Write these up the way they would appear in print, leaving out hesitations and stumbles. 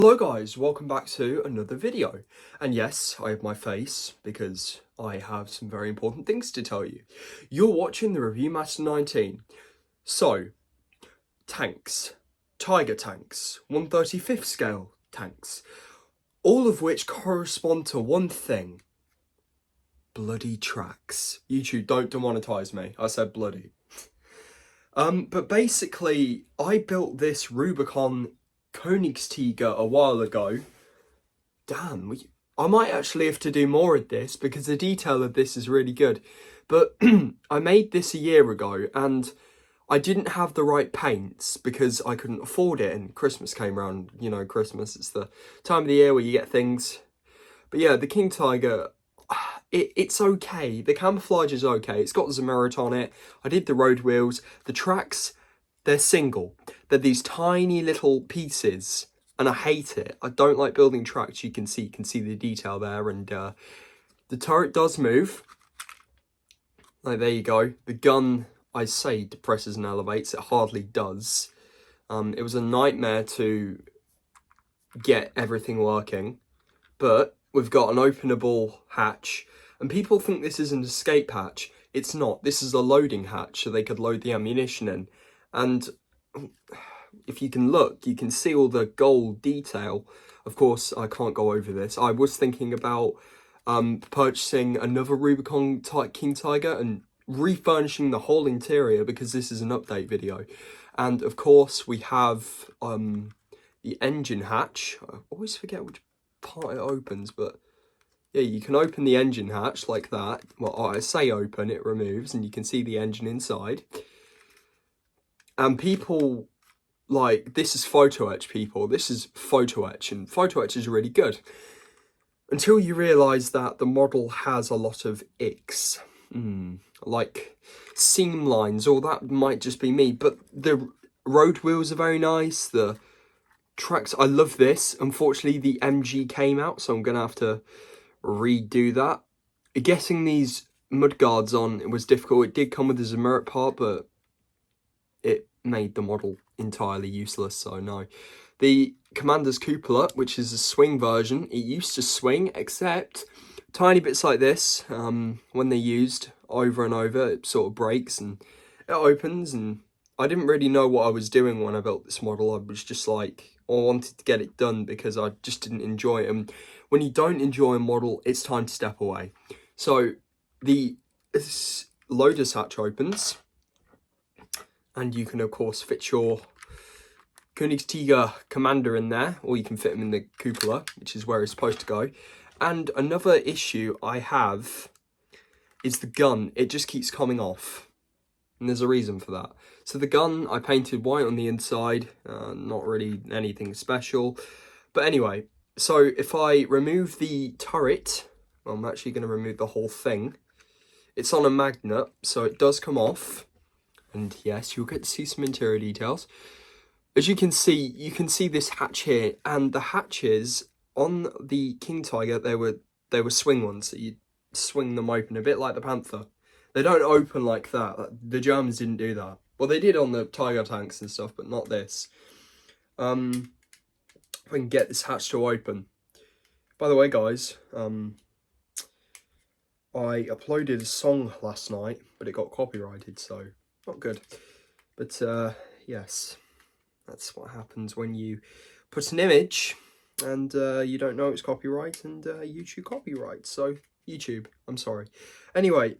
Hello guys, welcome back to another video. And yes, I have my face because I have some very important things to tell you. You're watching the Reviewmaster 19. So, tanks, Tiger tanks, 1/35th scale tanks, all of which correspond to one thing. Bloody tracks. YouTube, don't demonetize me. I said bloody. But basically, I built this Rubicon Königstiger a while ago. Damn, I might actually have to do more of this because the detail of this is really good. But I made this a year ago and I didn't have the right paints because I couldn't afford it, and Christmas came around. You know, Christmas, it's the time of the year where you get things. But yeah, the King Tiger, it's okay. The camouflage is okay. It's got Zamirit on it. I did the road wheels. The tracks, they're single. They're these tiny little pieces, and I hate it. I don't like building tracks. You can see the detail there, and the turret does move. Like, there you go. The gun, I say, depresses and elevates. It hardly does. It was a nightmare to get everything working, but we've got an openable hatch, and people think this is an escape hatch. It's not. This is a loading hatch, so they could load the ammunition in. And if you can look, you can see all the gold detail. Of course, I can't go over this. I was thinking about purchasing another Rubicon King Tiger and refurnishing the whole interior because this is an update video. And of course, we have the engine hatch. I always forget which part it opens, but yeah, you can open the engine hatch like that. Well, I say open, it removes, and you can see the engine inside. And people, like, this is photo etch, people. This is photo etch, and photo etch is really good. Until you realise that the model has a lot of icks. Like seam lines, or that might just be me. But the road wheels are very nice. The tracks, I love this. Unfortunately, the MG came out, so I'm going to have to redo that. Getting these mudguards on, it was difficult. It did come with a Zamirit part, but it made the model entirely useless, so no. The Commander's Cupola, which is a swing version, it used to swing, except tiny bits like this, when they're used over and over, it sort of breaks and it opens, and I didn't really know what I was doing when I built this model. I was just like, I wanted to get it done because I just didn't enjoy it, and when you don't enjoy a model, it's time to step away. So the loader's hatch opens, and you can, of course, fit your Königstiger Commander in there, or you can fit him in the cupola, which is where it's supposed to go. And another issue I have is the gun. It just keeps coming off, and there's a reason for that. So the gun, I painted white on the inside, not really anything special. But anyway, so if I remove the turret, well, I'm actually going to remove the whole thing. It's on a magnet, so it does come off. And yes, you'll get to see some interior details. As you can see this hatch here, and the hatches on the King Tiger, they were swing ones, so you swing them open, a bit like the Panther. They don't open like that. The Germans didn't do that. Well, they did on the Tiger tanks and stuff, but not this. If I can get this hatch to open. By the way, guys, I uploaded a song last night, but it got copyrighted, so not good. But yes, that's what happens when you put an image and you don't know it's copyright, and YouTube copyrights. So YouTube, I'm sorry. Anyway,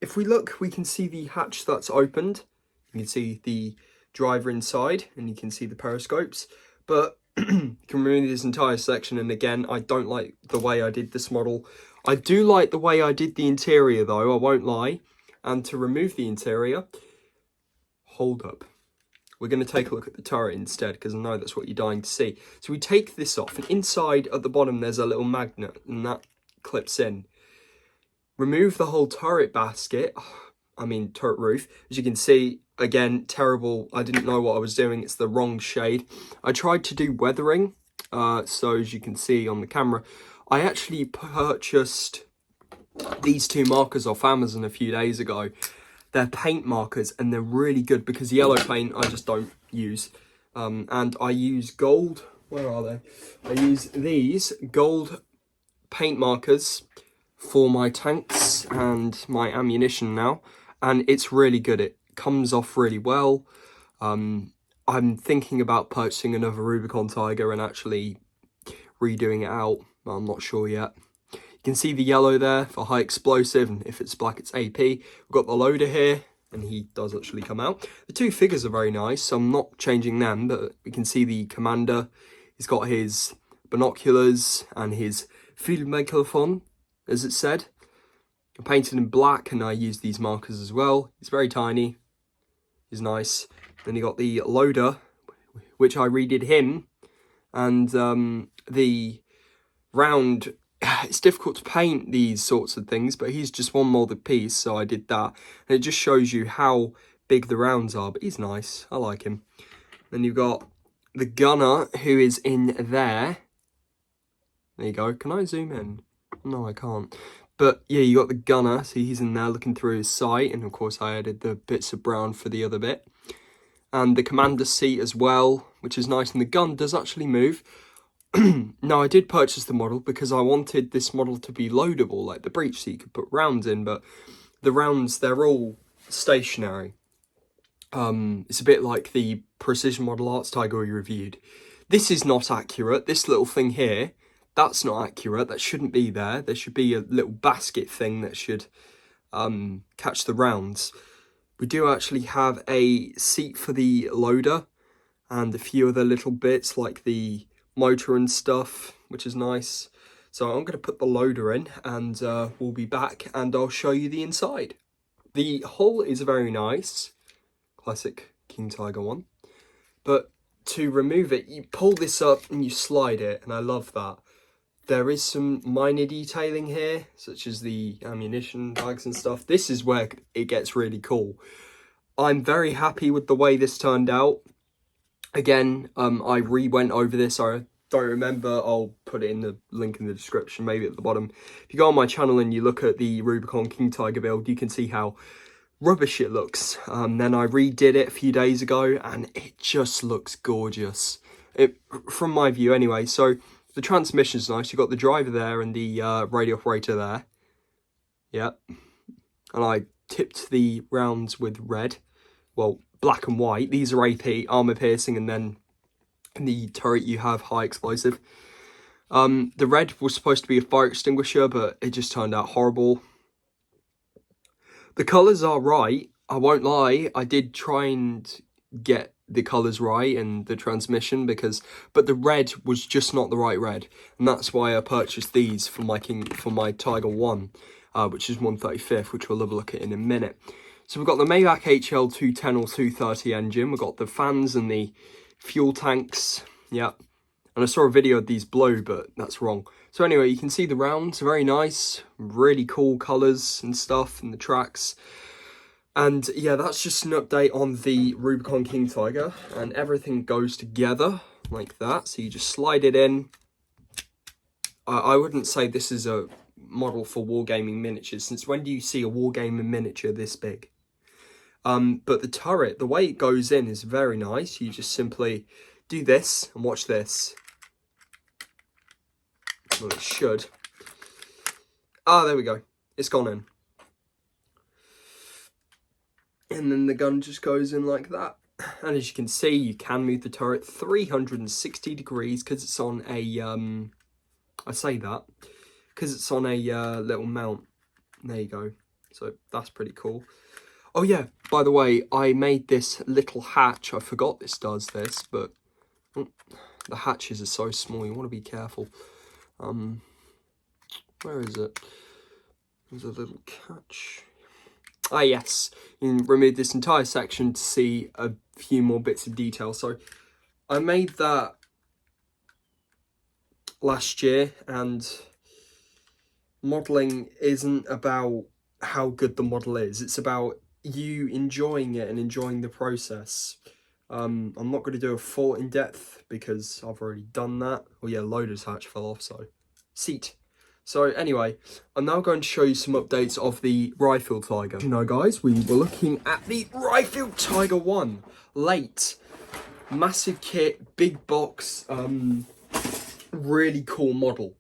if we look, we can see the hatch that's opened. You can see the driver inside, and you can see the periscopes. But you can remove this entire section, and again, I don't like the way I did this model. I do like the way I did the interior, though, I won't lie. And to remove the interior, hold up. We're going to take a look at the turret instead, because I know that's what you're dying to see. So we take this off, and inside at the bottom there's a little magnet, and that clips in. Remove the whole turret basket, turret roof. As you can see, again, terrible. I didn't know what I was doing. It's the wrong shade. I tried to do weathering, so as you can see on the camera, I actually purchased these two markers off Amazon a few days ago. They're paint markers, and they're really good because yellow paint I just don't use. And I use gold Where are they? I use these gold paint markers for my tanks and my ammunition now, and it's really good. It comes off really well. I'm thinking about purchasing another Rubicon Tiger and actually redoing it out. I'm not sure yet. You can see the yellow there for high explosive, and if it's black, it's AP. We've got the loader here, and he does actually come out. The two figures are very nice, so I'm not changing them, but we can see the commander. He's got his binoculars and his field microphone, as it said. I'm painted in black, and I use these markers as well. He's very tiny. He's nice. Then you got the loader, which I redid him, and the round. It's difficult to paint these sorts of things, but he's just one molded piece, so I did that. And it just shows you how big the rounds are, but he's nice. I like him. Then you've got the gunner, who is in there. There you go. Can I zoom in? No, I can't. But yeah, you got the gunner. See, he's in there looking through his sight. And of course, I added the bits of brown for the other bit. And the commander's seat as well, which is nice. And the gun does actually move. Now, I did purchase the model because I wanted this model to be loadable, like the breech, so you could put rounds in. But the rounds, they're all stationary. It's a bit like the Precision Model Arts Tiger we reviewed. This is not accurate. This little thing here, that's not accurate. That shouldn't be there. There should be a little basket thing that should catch the rounds. We do actually have a seat for the loader and a few other little bits like the motor and stuff, which is nice. So I'm going to put the loader in, and we'll be back and I'll show you the inside. The hull is very nice. Classic King Tiger one. But to remove it, you pull this up and you slide it, and I love that. There is some minor detailing here, such as the ammunition bags and stuff. This is where it gets really cool. I'm very happy with the way this turned out. Again, I re-went over this. I don't remember. I'll put it in the link in the description, maybe at the bottom. If you go on my channel and you look at the Rubicon King Tiger build, you can see how rubbish it looks. Then I redid it a few days ago, and it just looks gorgeous. From my view anyway. So the transmission's nice. You've got the driver there and the radio operator there. Yep. And I tipped the rounds with red. Well, black and white. These are AP, armor piercing, and then in the turret you have high explosive. The red was supposed to be a fire extinguisher, but it just turned out horrible. The colours are right. I won't lie. I did try and get the colours right and the transmission, but the red was just not the right red, and that's why I purchased these for my Tiger 1, which is 135th, which we'll have a look at in a minute. So we've got the Maybach HL 210 or 230 engine. We've got the fans and the fuel tanks. Yep. And I saw a video of these blue, but that's wrong. So anyway, you can see the rounds are very nice, really cool colours and stuff, and the tracks. And yeah, that's just an update on the Rubicon King Tiger, and everything goes together like that. So you just slide it in. I wouldn't say this is a model for wargaming miniatures, since when do you see a wargaming miniature this big? But the turret, the way it goes in is very nice. You just simply do this and watch this. Well, it should. Ah, there we go. It's gone in. And then the gun just goes in like that. And as you can see, you can move the turret 360 degrees because it's on a, I say that, because it's on a little mount. There you go. So that's pretty cool. Oh yeah, by the way, I made this little hatch. I forgot this does this, but the hatches are so small. You want to be careful. Where is it? There's a little catch. Ah, yes. You can remove this entire section to see a few more bits of detail. So I made that last year, and modelling isn't about how good the model is. It's about you enjoying it and enjoying the process. I'm not going to do a full in-depth because I've already done that. Oh yeah, loader's hatch fell off, so seat. So anyway, I'm now going to show you some updates of the Ryefield Tiger. You know guys, we were looking at the Ryefield Tiger 1 late. massive kit, big box, really cool model.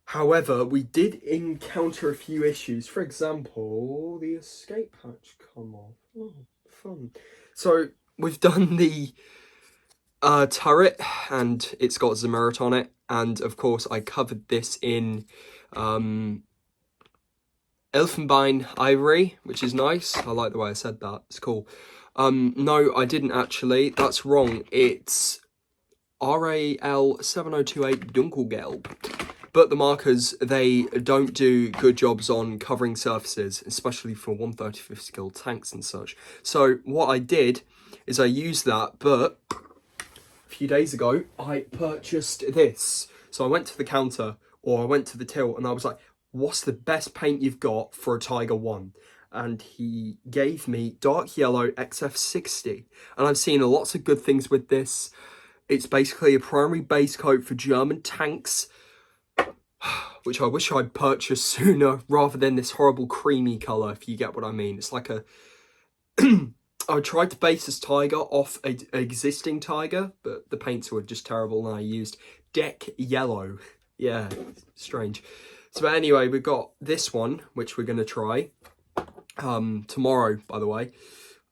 However, we did encounter a few issues. For example, the escape hatch come off. Oh, fun. So we've done the turret, and it's got Zemurit on it. And of course, I covered this in Elfenbein Ivory, which is nice. I like the way I said that. It's cool. No, I didn't actually. That's wrong. It's RAL 7028 Dunkelgelb. But the markers, they don't do good jobs on covering surfaces, especially for 135th skill tanks and such. So what I did is I used that, but a few days ago, I purchased this. So I went to the counter, or I went to the till, and I was like, what's the best paint you've got for a Tiger 1? And he gave me dark yellow XF60. And I've seen lots of good things with this. It's basically a primary base coat for German tanks, which I wish I'd purchased sooner rather than this horrible creamy colour, if you get what I mean. It's like a... I tried to base this Tiger off an existing Tiger, but the paints were just terrible, and I used Deck Yellow. Yeah, strange. So but anyway, we've got this one, which we're going to try tomorrow, by the way.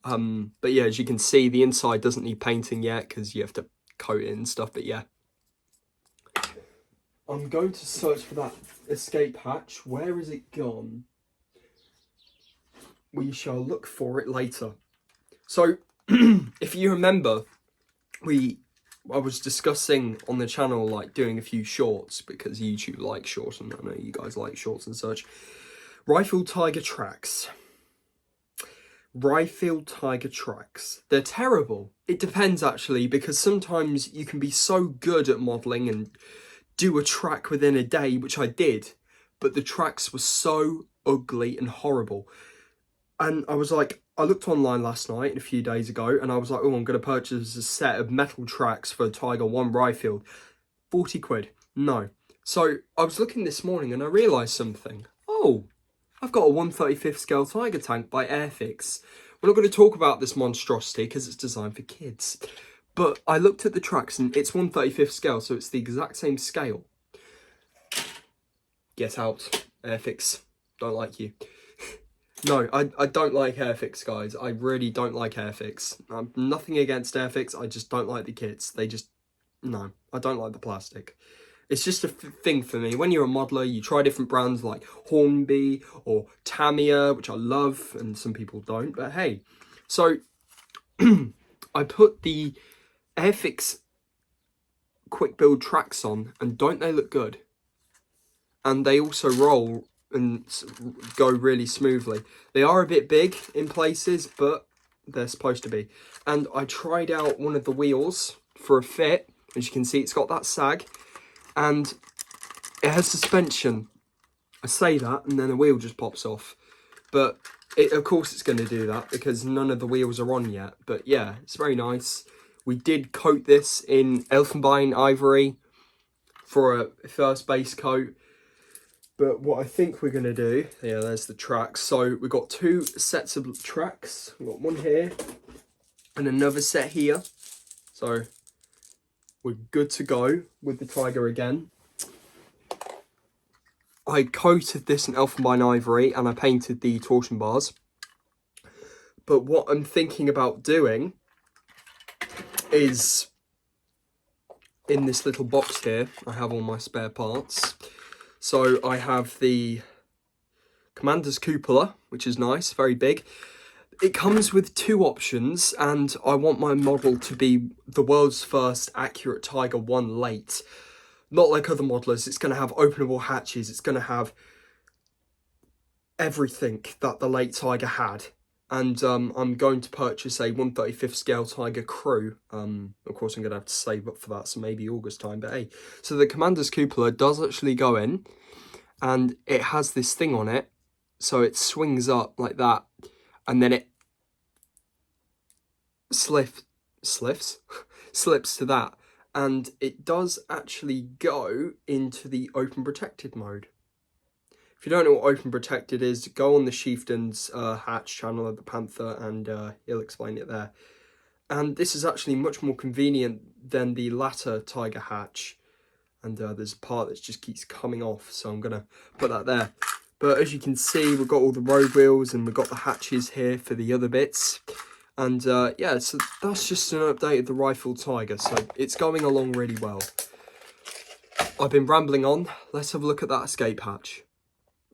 But yeah, as you can see, the inside doesn't need painting yet because you have to coat it and stuff, but yeah. I'm going to search for that escape hatch. Where is it gone? We shall look for it later. So, if you remember, I was discussing on the channel, like, doing a few shorts, because YouTube likes shorts, and I know you guys like shorts and such. Ryefield Tiger tracks. Ryefield Tiger tracks. They're terrible. It depends, actually, because sometimes you can be so good at modelling and do a track within a day, which I did, but the tracks were so ugly and horrible. And I was like, I looked online last night, a few days ago, and I was like, oh, I'm going to purchase a set of metal tracks for Tiger 1 Ryefield. 40 quid. No. So I was looking this morning and I realised something. Oh, I've got a 135th scale Tiger tank by Airfix. We're not going to talk about this monstrosity because it's designed for kids. But I looked at the tracks and it's 135th scale, so it's the exact same scale. Get out, Airfix. Don't like you. No, I don't like Airfix, guys. I really don't like Airfix. Nothing against Airfix, I just don't like the kits. They just... No, I don't like the plastic. It's just a thing for me. When you're a modeler, you try different brands like Hornby or Tamiya, which I love, and some people don't, but hey. So, I put the Airfix quick build tracks on, and don't they look good? And they also roll and go really smoothly. They are a bit big in places, but they're supposed to be. And I tried out one of the wheels for a fit. As you can see, it's got that sag, and it has suspension. I say that, and then the wheel just pops off. But of course it's going to do that because none of the wheels are on yet. But yeah, it's very nice. We did coat this in Elfenbein Ivory for a first base coat. But what I think we're going to do, yeah, there's the tracks. So we've got two sets of tracks. We've got one here and another set here. So we're good to go with the Tiger again. I coated this in Elfenbein Ivory and I painted the torsion bars. But what I'm thinking about doing is, in this little box here, I have all my spare parts. So I have the Commander's Cupola, which is nice, very big. It comes with two options, and I want my model to be the world's first accurate Tiger 1 late. Not like other modelers, it's going to have openable hatches, it's going to have everything that the late Tiger had. And I'm going to purchase a 135th scale Tiger Crew. Of course, I'm going to have to save up for that, so maybe August time. But hey, so the Commander's Cupola does actually go in, and it has this thing on it, so it swings up like that, and then it slips to that, and it does actually go into the open protected mode. If you don't know what open protected is, go on the Chieftain's hatch channel of the Panther, and he'll explain it there. And this is actually much more convenient than the latter Tiger hatch. And there's a part that just keeps coming off, so I'm going to put that there. But as you can see, we've got all the road wheels and we've got the hatches here for the other bits. And yeah, so that's just an update of the Rifle Tiger. So it's going along really well. I've been rambling on. Let's have a look at that escape hatch.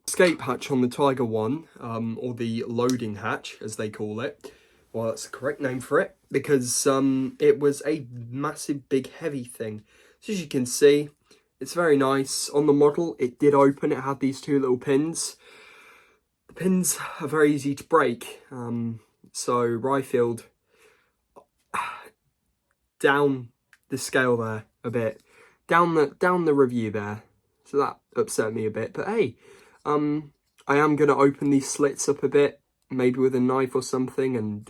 Escape hatch on the Tiger 1, or the loading hatch, as they call it. Well, that's the correct name for it, because it was a massive, big, heavy thing. So as you can see, it's very nice. On the model, it did open. It had these two little pins. The pins are very easy to break. So Ryefield down the scale there a bit, down the review there. So that upset me a bit. But hey, I am going to open these slits up a bit, maybe with a knife or something, and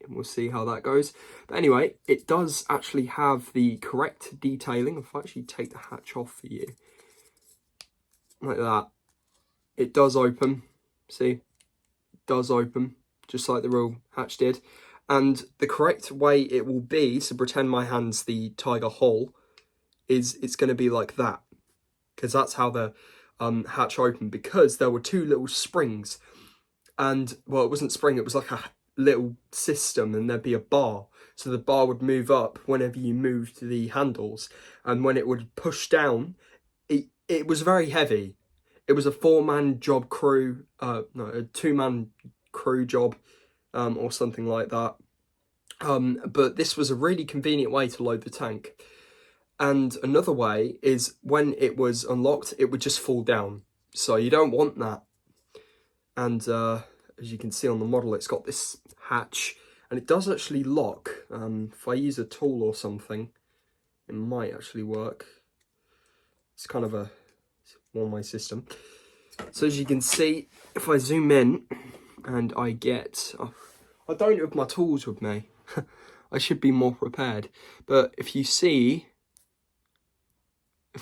we'll see how that goes. But anyway, it does actually have the correct detailing. If I actually take the hatch off for you, like that, it does open. See, it does open, just like the real hatch did. And the correct way it will be, so pretend my hand's the Tiger hull, is it's going to be like that. Because that's how the hatch opened, because there were two little springs. And, well, it wasn't spring, it was like a little system, and there'd be a bar. So the bar would move up whenever you moved the handles. And when it would push down, it was very heavy. It was a 4-man job crew, no, a 2-man crew job, or something like that. But this was a really convenient way to load the tank. And another way is when it was unlocked, it would just fall down. So you don't want that. And as you can see on the model, it's got this hatch, and it does actually lock. If I use a tool or something, it might actually work. It's kind of a one-way system. So as you can see, if I zoom in and I get... Oh, I don't have my tools with me. I should be more prepared. But if you see...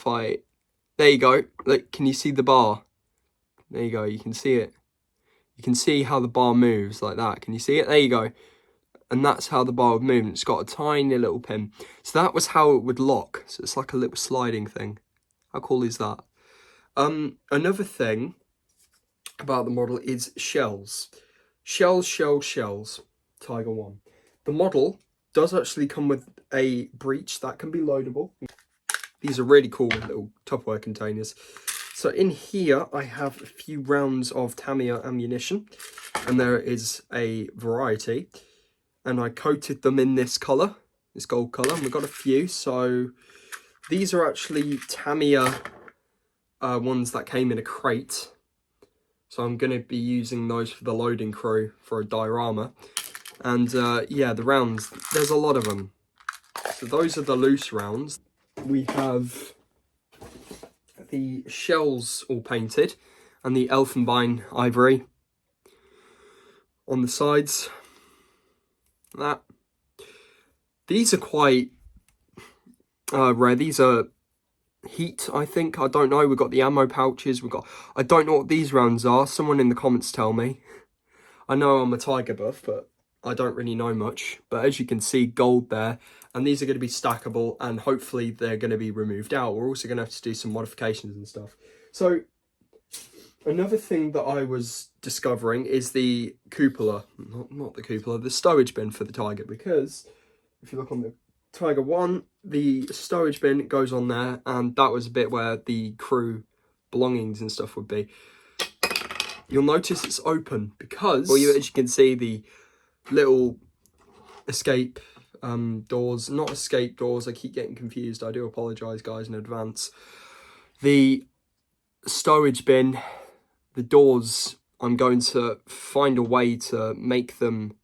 There you go. Look, can you see the bar? There you go, you can see it. You can see how the bar moves like that. Can you see it? There you go. And that's how the bar would move. And it's got a tiny little pin. So that was how it would lock. So it's like a little sliding thing. How cool is that? Another thing about the model is shells. Shells. Tiger 1. The model does actually come with a breech that can be loadable. These are really cool little Tupperware containers. So in here, I have a few rounds of Tamiya ammunition, and there is a variety. And I coated them in this colour, this gold colour, and we've got a few. So these are actually Tamiya ones that came in a crate. So I'm going to be using those for the loading crew for a diorama. And yeah, the rounds, there's a lot of them. So those are the loose rounds. We have the shells all painted and the Elfenbein ivory on the sides. That. These are quite rare. These are heat, I think. I don't know. We've got the ammo pouches. I don't know what these rounds are. Someone in the comments tell me. I know I'm a Tiger buff, but I don't really know much. But as you can see, gold there. And these are going to be stackable, and hopefully they're going to be removed out. We're also going to have to do some modifications and stuff. So another thing that I was discovering is the cupola. Not the cupola, the stowage bin for the Tiger. Because if you look on the Tiger 1, the stowage bin goes on there, and that was a bit where the crew belongings and stuff would be. You'll notice it's open because, well, as you can see, the little escape doors, not escape doors, I keep getting confused, I do apologise guys in advance. The stowage bin, the doors, I'm going to find a way to make them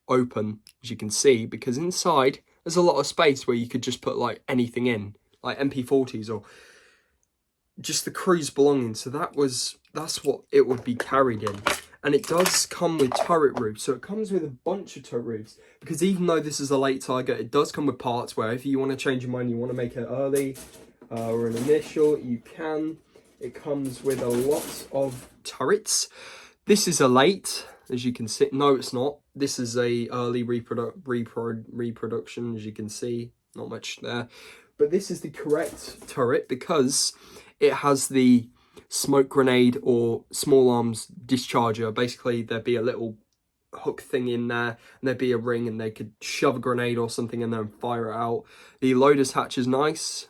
open, as you can see, because inside there's a lot of space where you could just put like anything in, like MP40s or just the crew's belongings. So that's what it would be carried in. And it does come with turret roofs. So it comes with a bunch of turret roofs. Because even though this is a late Tiger, it does come with parts where if you want to change your mind, you want to make it early or an initial, you can. It comes with a lot of turrets. This is a late. as you can see. No, it's not. This is a early reproduction, as you can see. Not much there. But this is the correct turret because it has the smoke grenade or small arms discharger. Basically, there'd be a little hook thing in there, and there'd be a ring, and they could shove a grenade or something in there and fire it out. The loader's hatch is nice.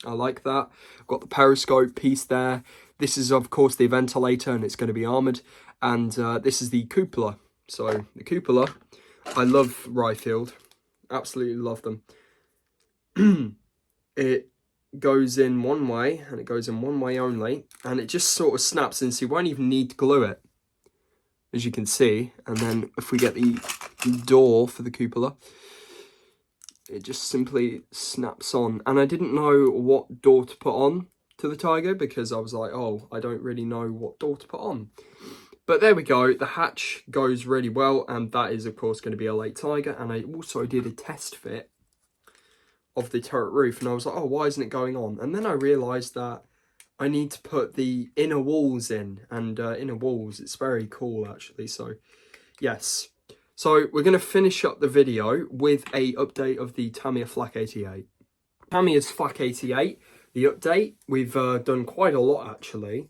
I like that. Got the periscope piece there. This is, of course, the ventilator, and it's going to be armoured. And this is the cupola. So, the cupola, I love Ryefield. Absolutely love them. It goes in one way, and it goes in one way only. And it just sort of snaps in, so you won't even need to glue it, as you can see. And then, if we get the door for the cupola, it just simply snaps on. And I didn't know what door to put on to the Tiger because I was like, oh, I don't really know what door to put on. But there we go. The hatch goes really well, and that is, of course, going to be a late Tiger. And I also did a test fit of the turret roof, and I was like, oh, why isn't it going on? And then I realised that I need to put the inner walls in, and inner walls, it's very cool, actually. So, yes. So we're going to finish up the video with a update of the Tamiya Flak 88. Tamiya's Flak 88, the update. We've done quite a lot, actually.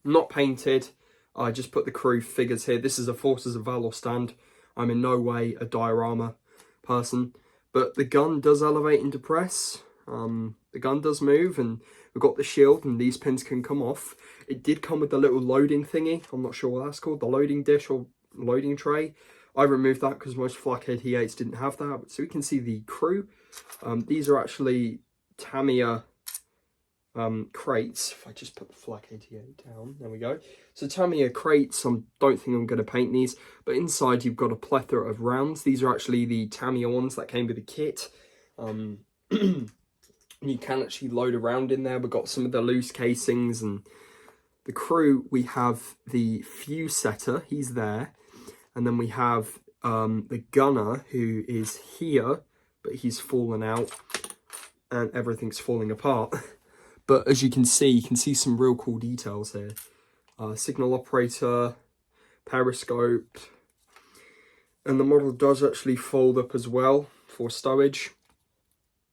Not painted. I just put the crew figures here. This is a Forces of Valor stand. I'm in no way a diorama person. But the gun does elevate into press. The gun does move, and we've got the shield, and these pins can come off. It did come with the little loading thingy. I'm not sure what that's called. The loading dish or loading tray. I removed that because most Flak 88s didn't have that. So we can see the crew. These are actually Tamiya crates. If I just put the Flak 88 down, there we go. So Tamiya crates, don't think I'm going to paint these, but inside you've got a plethora of rounds. These are actually the Tamiya ones that came with the kit. You can actually load a round in there. We've got some of the loose casings, and the crew, we have the fuse setter, he's there. And then we have the gunner, who is here, but he's fallen out and everything's falling apart. But as you can see some real cool details here. Signal operator, periscope, and the model does actually fold up as well for stowage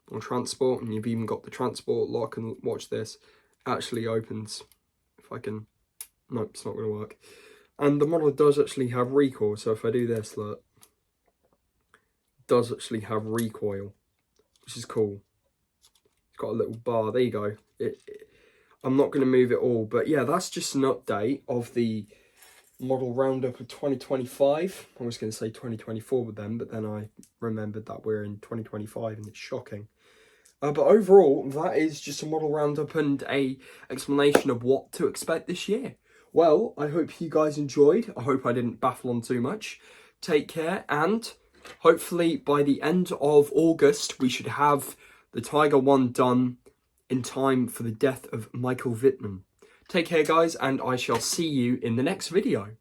or transport. And you've even got the transport lock, and watch this, actually opens. If I can, nope, it's not going to work. And the model does actually have recoil, so if I do this, look, it does actually have recoil, which is cool. It's got a little bar, there you go. I'm not going to move it all, but yeah, that's just an update of the model roundup of 2025. I was going to say 2024 with them, but then I remembered that we're in 2025 and it's shocking. But overall, that is just a model roundup and a explanation of what to expect this year. Well, I hope you guys enjoyed. I hope I didn't baffle on too much. Take care, and hopefully by the end of August, we should have the Tiger 1 done in time for the death of Michael Wittmann. Take care, guys, and I shall see you in the next video.